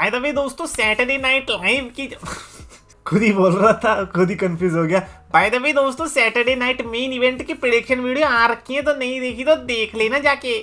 By the way दोस्तों, Saturday night live की खुद ही बोल रहा था, खुद ही कंफ्यूज हो गया। बाय द वे दोस्तों, सैटरडे नाइट मेन इवेंट की प्रेडिक्शन वीडियो आ रखी है, तो नहीं देखी तो देख लेना जाके।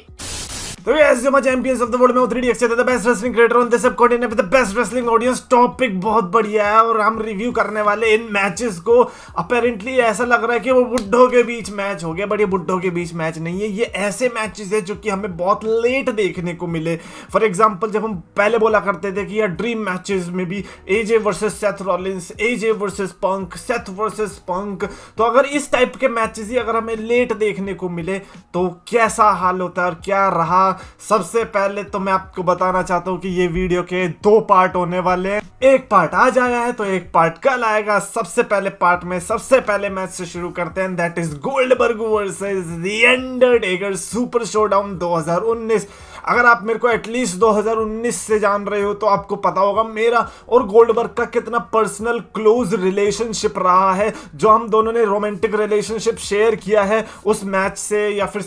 तो yes, जो चैंपियंस ऑफ द वर्ल्ड में 3DX the best wrestling creator on this coordinate with the best wrestling audience. Topic बहुत बढ़िया है और हम रिव्यू करने वाले इन मैचेस को। अपेरेंटली ऐसा लग रहा है कि वो बुड्ढों के बीच मैच हो गया, बट ये बुड्ढों के बीच मैच नहीं है। ये ऐसे मैचेस है जो कि हमें बहुत लेट देखने को मिले। फॉर एग्जांपल, जब हम पहले बोला करते थे कि यार ड्रीम मैचेस में भी एजे वर्सेस सेथ रॉलिंस, एजे वर्सेस पंक, सेथ वर्सेस पंक, तो अगर इस टाइप के मैचेस ही अगर हमें लेट देखने को मिले तो कैसा हाल होता है और क्या रहा। सबसे पहले तो मैं आपको बताना चाहता हूं कि ये वीडियो के 2 पार्ट होने वाले हैं। एक पार्ट आज आया है तो एक पार्ट कल आएगा। सबसे पहले पार्ट में सबसे पहले मैच से शुरू करते हैं, that is Goldberg versus the Undertaker super showdown 2019। अगर आप मेरे को एटलीस्ट 2019 से जान रहे हो तो आपको पता होगा मेरा और गोल्डबर्ग का कितना पर्सनल क्लोज रिलेशनशिप रहा है, जो हम दोनों ने रोमांटिक रिलेशनशिप शेयर किया है उस मैच से, या फिर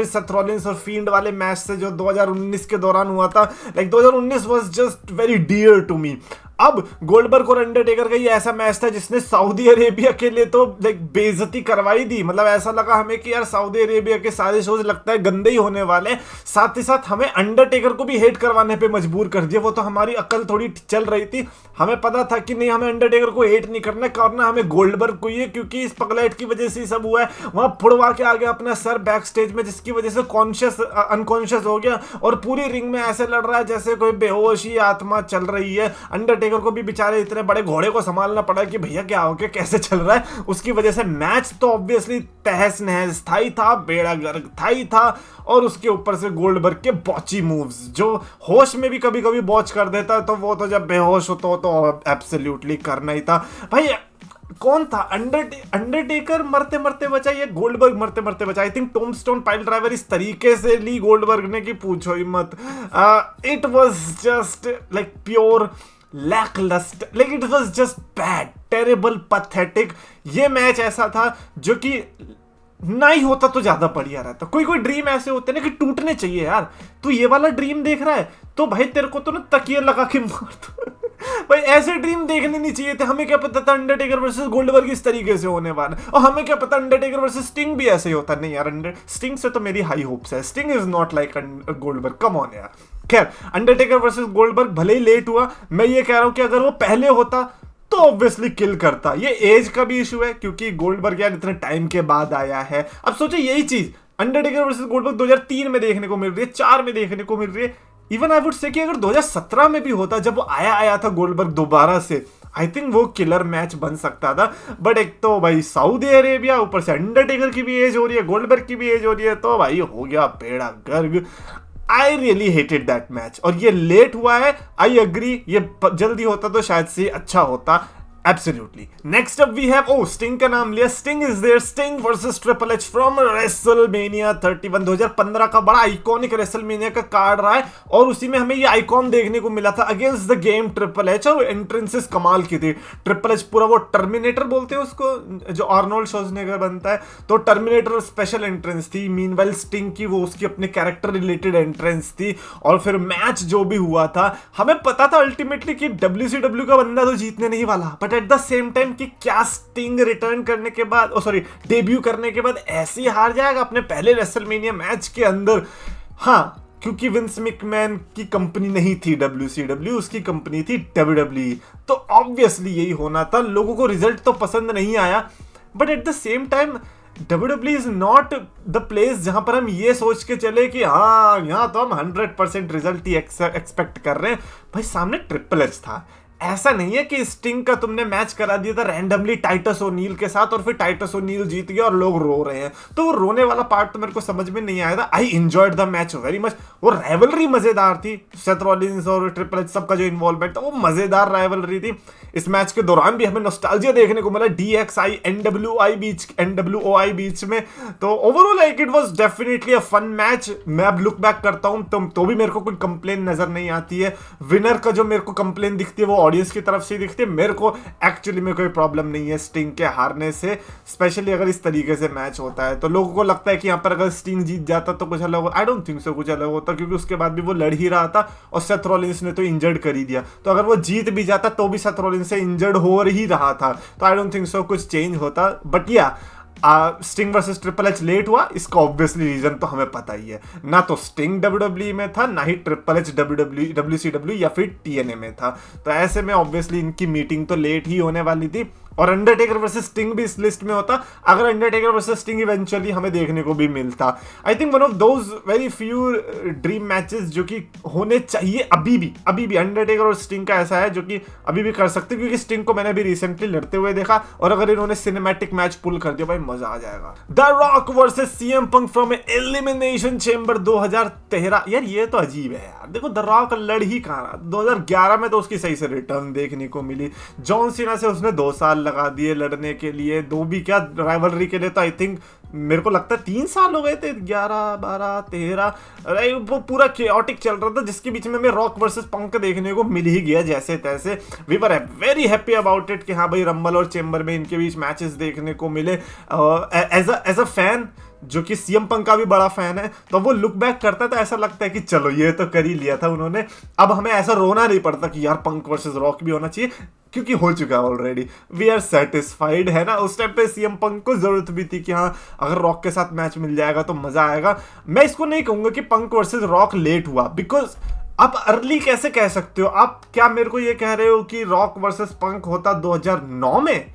सेथ रॉलिंस और फील्ड वाले मैच से जो 2019 के दौरान हुआ था। Like 2019 was just very dear to me. अब गोल्डबर्ग और अंडरटेकर का ये ऐसा मैच था जिसने सऊदी अरेबिया के लिए तो लाइक बेइज्जती करवाई दी। मतलब ऐसा लगा हमें कि यार सऊदी अरेबिया के सारे शोज लगता है गंदे ही होने वाले, साथ ही साथ हमें अंडरटेकर को भी हेट करवाने पे मजबूर कर दिया। वो तो हमारी अकल थोड़ी चल रही थी, हमें पता था कि नहीं हमें अंडरटेकर को हेट नहीं करना हमें गोल्डबर्ग को ही है, क्योंकि इस पगलेट की वजह से ही सब हुआ है। वहां फुड़वा के आ गया अपना सर बैक स्टेज में, जिसकी वजह से अनकॉन्शियस हो गया और पूरी रिंग में ऐसे लड़ रहा है जैसे कोई बेहोशी आत्मा चल रही है। अंडरटेकर को भी बेचारे इतने बड़े घोड़े को संभालना पड़ा कि भैया क्या हो गया, कैसे चल रहा है। उसकी वजह से मैच तो ऑब्वियसली तहस नहस था ही था, बेड़ा गर्क था ही था, और उसके ऊपर से गोल्डबर्ग के बॉची मूव्स, जो होश में भी कभी कभी बॉच कर देता है, तो वो तो जब बेहोश हो तो एब्सोल्युटली करना ही था। भाई कौन था अंडरटेकर मरते मरते बचा या गोल्डबर्ग मरते मरते बचा? I think tombstone pile driver इस तरीके से ली गोल्डबर्ग ने कि पूछो ही मत। It was just like pure lackluster, like it was just bad, terrible, pathetic। ये मैच ऐसा था जो कि ना ही होता तो ज्यादा बढ़िया रहता। कोई ड्रीम ऐसे होते ना कि टूटने चाहिए यार। तू ये वाला ड्रीम देख रहा है तो भाई तेरे को तो ना तकिया लगा के मार दो। भाई ऐसे ड्रीम देखने नहीं चाहिए थे। हमें क्या पता था अंडरटेकर वर्सेस गोल्डबर्ग इस तरीके से होने वाला, और हमें क्या पता अंडरटेकर वर्सेस स्टिंग भी ऐसे ही होता। नहीं यार, स्टिंग से तो मेरी हाई होप्स है। Sting is not like Goldberg, come on यार। खैर, अंडरटेकर वर्सेस गोल्डबर्ग भले ही लेट हुआ, मैं ये कह रहा हूं कि अगर वो पहले होता तो ऑब्वियसली किल करता। ये एज का भी इशू है, क्योंकि गोल्डबर्ग यार इतने टाइम के बाद आया है। अब सोचो यही चीज अंडरटेकर वर्सेस गोल्डबर्ग 2003 में देखने को मिल रही है, 4 में देखने को मिल रही है। इवन आई वुड से कि अगर 2017 में भी होता, जब वो आया था गोल्डबर्ग दोबारा से, आई थिंक वो किलर मैच बन सकता था। बट एक तो भाई सऊदी अरेबिया, ऊपर से अंडरटेकर की भी एज हो रही है, गोल्डबर्ग की भी एज हो रही है, तो भाई हो गया बेड़ा Garg. I really hated that match, और ये लेट हुआ है, आई अग्री। ये जल्दी होता तो शायद से अच्छा होता। Absolutely. Next up we have, Sting का नाम लिया। Sting is there, Sting versus Triple H from WrestleMania 31। 2015 का बड़ा आइकॉनिक WrestleMania का कार्ड रहा है, और उसी में हमें ये आइकॉन देखने को मिला था against the game triple H, और एंट्रेंसेस कमाल की थी। ट्रिपल एच पूरा वो टर्मिनेटर बोलते हैं उसको, जो आर्नोल्ड श्वार्ज़नेगर बनता है, तो टर्मिनेटर स्पेशल एंट्रेंस थी। मीनवाइल स्टिंग की वो उसकी अपने कैरेक्टर रिलेटेड एंट्रेंस थी। और फिर मैच जो भी हुआ था, हमें पता था अल्टीमेटली कि WCW का बंदा तो जीतने नहीं वाला, but at the same time कि क्या स्टिंग रिटर्न करने के बाद, डेब्यू करने के बाद ऐसे ही हार जाएगा अपने पहले रेसलमेनिया मैच के अंदर। हाँ, क्योंकि विंस मैकमैन की कंपनी नहीं थी WCW, उसकी कंपनी थी WWE, तो ऑब्वियसली यही होना था। लोगों को रिजल्ट तो पसंद नहीं आया, but at the same time WWE is not the place जहां पर हम ये सोच के चले कि हाँ यहाँ तो हम 100% रिजल्ट ही एक्सपेक्ट कर रहे हैं। भाई सामने ट्रिपल एच था। ऐसा नहीं है कि स्टिंग का तुमने मैच करा दिया था रैंडमली टाइटस ओनील के साथ, और फिर टाइटस ओनील जीत गया और लोग रो रहे हैं। तो वो रोने वाला पार्ट तो मेरे को समझ में नहीं आया था। I enjoyed the match very much. वो राइवलरी मजेदार थी, सेथ रॉलिंस और ट्रिपल एच सबका जो इन्वॉल्वमेंट था, वो मजेदार राइवलरी थी। इस मैच के दौरान भी हमें नॉस्टैल्जिया देखने को मिला DXI NWOI बीच में। तो overall like it was definitely a fun match. मैं अब लुक बैक करता हूं तो भी मेरे को कोई कंप्लेन नजर नहीं आती है। विनर का जो मेरे को कंप्लेन दिखती है वो ऑडियंस की तरफ से दिखती है। मेरे को एक्चुअली में कोई प्रॉब्लम नहीं है स्टिंग के हारने से, स्पेशली अगर इस तरीके से मैच होता है। तो लोगों को लगता है कि यहाँ पर अगर स्टिंग जीत जाता तो कुछ अलग, आई डोंट थिंक सो कुछ अलग होता, क्योंकि उसके बाद भी वो लड़ ही रहा था और सेथ रॉलिंस ने तो इंजर्ड कर ही दिया। तो अगर वो जीत भी जाता तो भी सेथ रॉलिंस से इंजर्ड हो ही रहा था, तो आई डोंट थिंक सो कुछ चेंज होता। बट या Sting versus triple H late हुआ, इसका ऑब्वियसली रीजन तो हमें पता ही है, ना तो स्टिंग डब्ल्यूडब्ल्यूई में था, ना ही ट्रिपल एच WCW या फिर TNA में था। तो ऐसे में ऑब्वियसली इनकी मीटिंग तो लेट ही होने वाली थी। और अंडरटेकर वर्सेस स्टिंग भी इस लिस्ट में होता अगर अंडरटेकर वर्सेस स्टिंग इवेंचुअली हमें देखने को भी मिलता। I think one of those very few dream matches जो कि होने चाहिए अभी भी अंडरटेकर और स्टिंग का ऐसा है जो कि अभी भी कर सकते, क्योंकि स्टिंग को मैंने भी रिसेंटली लड़ते हुए देखा, और अगर इन्होंने सिनेमैटिक मैच पुल कर दिया भाई मजा आ जाएगा। The rock versus CM punk from elimination chamber 2013। यार ये तो अजीब है यार, देखो द रॉक लड़ ही कहाँ रहा, 2011 में तो उसकी सही से रिटर्न देखने को मिली। जॉन सीना से उसने 2 साल लगा दिए लड़ने के लिए, 2 भी क्या राइवलरी के लिए तो आई थिंक मेरे को लगता है 3 साल हो गए थे, 11, 12, 13, वो पूरा केओटिक चल रहा था, जिसके बीच में हमें रॉक वर्सेस पंक देखने को मिल ही गया जैसे तैसे। We were very happy about it कि हाँ भाई रंबल और चेंबर में इनके बीच मैचेस देखने को मिले। एज अ फैन जो कि CM पंक का भी बड़ा फैन है, तो वो लुक बैक करता है तो ऐसा लगता है कि चलो ये तो कर ही लिया था उन्होंने, अब हमें ऐसा रोना नहीं पड़ता कि यार पंक वर्सेस रॉक भी होना चाहिए, क्योंकि हो चुका है ऑलरेडी। वी आर सेटिस्फाइड, है ना। उस टाइम पे CM पंक को जरूरत भी थी कि हाँ अगर रॉक के साथ मैच मिल जाएगा तो मजा आएगा। मैं इसको नहीं कहूंगा कि पंक वर्सेस रॉक लेट हुआ, बिकॉज आप अर्ली कैसे कह सकते हो? आप क्या मेरे को ये कह रहे हो कि रॉक वर्सेस पंक होता 2009 में,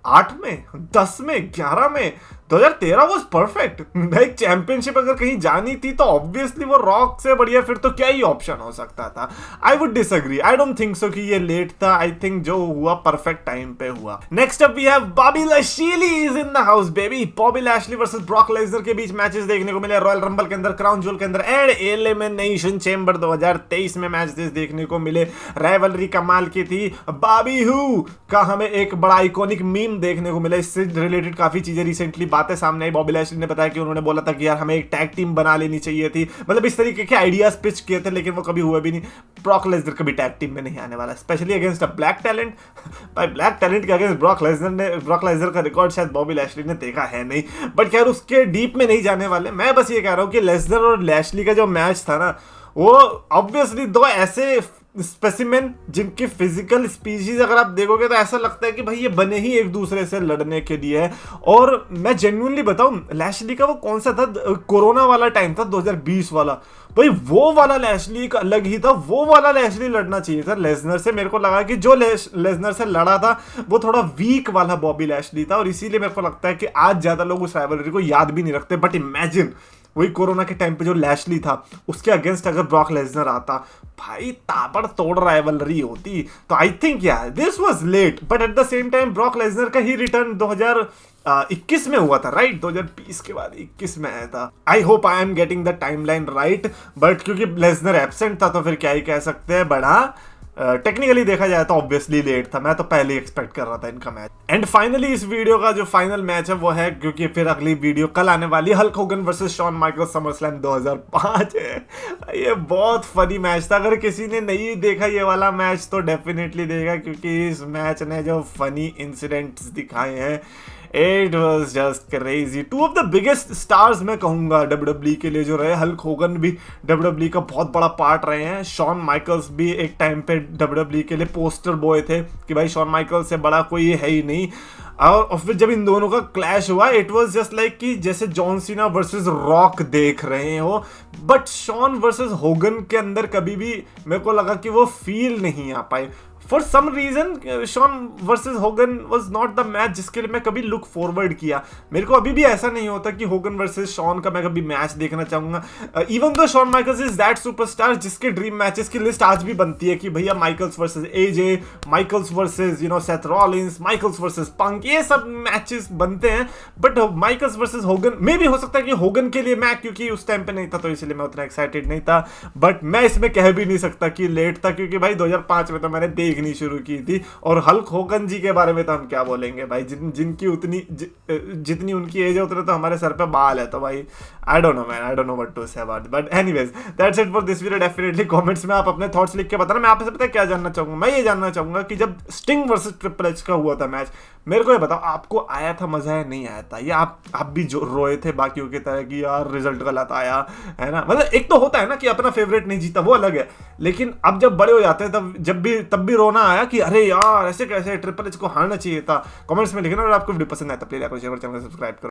8 में, 10 में, 11 में? 2013 वॉज परफेक्ट। भाई चैंपियनशिप अगर कहीं जानी थी तो ऑब्वियसली वो रॉक से बढ़िया फिर तो क्या ही ऑप्शन हो सकता था। I would disagree, I don't think so कि ये लेट था। आई थिंक जो हुआ परफेक्ट टाइम पे हुआ। Next up we have Bobby Lashley is in the house baby. Bobby Lashley versus Brock Lesnar के बीच मैचेस देखने को मिले, रॉयल रंबल के अंदर, क्राउन ज्वेल के अंदर एंड एलिमिनेशन चेंबर 2023 में मैचेस देखने को मिले। राइवलरी कमाल की थी। बॉबी हु का हमें एक बड़ा आइकॉनिक मीम देखने को मिला, इससे रिलेटेड काफी चीजें रिसेंटली बातें सामने आई। बॉबी लैशली ने बताया कि उन्होंने बोला था कि यार हमें एक टैग टीम बना लेनी चाहिए थी, मतलब इस तरीके के आइडियाज पिच किए थे, लेकिन वो कभी हुआ भी नहीं। ब्रॉक लेसनर कभी टैग टीम में नहीं आने वाला, specially against a black talent. भाई ब्लैक टैलेंट के अगेंस्ट ब्रॉक लेसनर का रिकॉर्ड शायद बॉबी लैशली ने देखा है नहीं, बट खैर उसके डीप में नहीं जाने वाले। मैं बस ये कह रहा हूँ कि लेसनर और लैशली का जो मैच था ना, वो ऑब्वियसली 2 ऐसे स्पेसिमेन जिनकी फिजिकल स्पीशीज अगर आप देखोगे तो ऐसा लगता है कि भाई ये बने ही एक दूसरे से लड़ने के लिए है। और मैं जेन्युइनली बताऊं, लैशली का वो कौन सा था, कोरोना वाला टाइम था 2020 वाला, भाई वो वाला लैशली का अलग ही था। वो वाला लैशली लड़ना चाहिए था लेसनर से। मेरे को लगा कि जो लेसनर से लड़ा था वो थोड़ा वीक वाला बॉबी लैशली था, और इसीलिए मेरे को लगता है कि आज ज्यादा लोग उस राइवलरी को याद भी नहीं रखते। बट इमेजिन वही कोरोना के टाइम पे जो लैशली था उसके अगेंस्ट अगर ब्रॉक लेसनर आता, भाई ताबड़ तोड़ राइवलरी होती। तो आई थिंक यार this was late, but at the same time Brock Lesnar का ही रिटर्न 2021 में हुआ था, राइट? 2020 के बाद 21 में आया था। I hope I am getting the timeline right, but क्योंकि लेसनर एब्सेंट था तो फिर क्या ही कह सकते हैं। बट हाँ टेक्निकली देखा जाए तो ऑब्वियसली लेट था, मैं तो पहले ही एक्सपेक्ट कर रहा था इनका मैच। एंड फाइनली इस वीडियो का जो फाइनल मैच है वो है, क्योंकि फिर अगली वीडियो कल आने वाली, Hulk Hogan versus Shawn Michaels SummerSlam 2005 है। ये बहुत फनी मैच था, अगर किसी ने नहीं देखा ये वाला मैच तो डेफिनेटली देगा, क्योंकि इस मैच ने जो फनी इंसिडेंट्स दिखाए हैं, it was just crazy. 2 of the biggest stars मैं कहूंगा WWE के लिए जो रहे। हल्क होगन भी WWE का बहुत बड़ा पार्ट रहे हैं, शॉन माइकल्स भी एक टाइम पे WWE के लिए पोस्टर बॉय थे कि भाई शॉन माइकल्स से बड़ा कोई है ही नहीं। और फिर जब इन दोनों का क्लैश हुआ, इट वॉज जस्ट लाइक कि जैसे जॉन सीना वर्सेस रॉक देख रहे हो। बट शॉन वर्सेस होगन के अंदर कभी भी मेरे को लगा कि वो फील नहीं आ पाए। For some reason Shawn versus Hogan was not the match जिसके लिए मैं कभी लुक फॉरवर्ड किया। मेरे को अभी भी ऐसा नहीं होता कि होगन वर्सेस शॉन का मैं कभी मैच देखना चाहूंगा। Even though Shawn Michaels is that superstar जिसके ड्रीम मैचेस की लिस्ट आज भी बनती है कि भैया Michaels versus AJ, Michaels versus Seth Rollins, Michaels versus Punk, ये सब मैचेस बनते हैं। बट माइकल्स वर्सेस होगन में भी हो सकता है कि होगन के लिए मैं, क्योंकि उस टाइम पे नहीं था तो इसलिए मैं उतना एक्साइटेड नहीं था। बट मैं इसमें कह भी नहीं सकता कि लेट था, क्योंकि भाई 2005 में तो मैंने देख देखनी शुरू की थी। और हल्क होगन जी के बारे में तो हम क्या बोलेंगे भाई, जिनकी जितनी उनकी एज है उतने तो हमारे सर पे बाल है। तो भाई I don't know man, I don't know what to say about, but anyways that's it for this video. Definitely comments में आप अपने थॉट्स लिख के बताना। मैं आपसे पता है क्या जानना चाहूंगा, मैं ये जानना चाहूंगा कि जब स्टिंग वर्सेस ट्रिपल एच का हुआ था मैच, मेरे को ये बताओ आपको आया था मजा या नहीं आया था, या आप भी जो रोए थे बाकियों की तरह कि यार रिजल्ट गलत आया है ना। मतलब एक तो होता है ना कि अपना फेवरेट नहीं जीता, वो अलग है, लेकिन अब जब बड़े हो जाते हैं तब भी रोना आया कि अरे यार ऐसे कैसे ट्रिपल एच को हारना चाहिए था। कमेंट्स में लिखना। और आपको वीडियो पसंद आया तो प्लीज लाइक और शेयर और चैनल को सब्सक्राइब करो।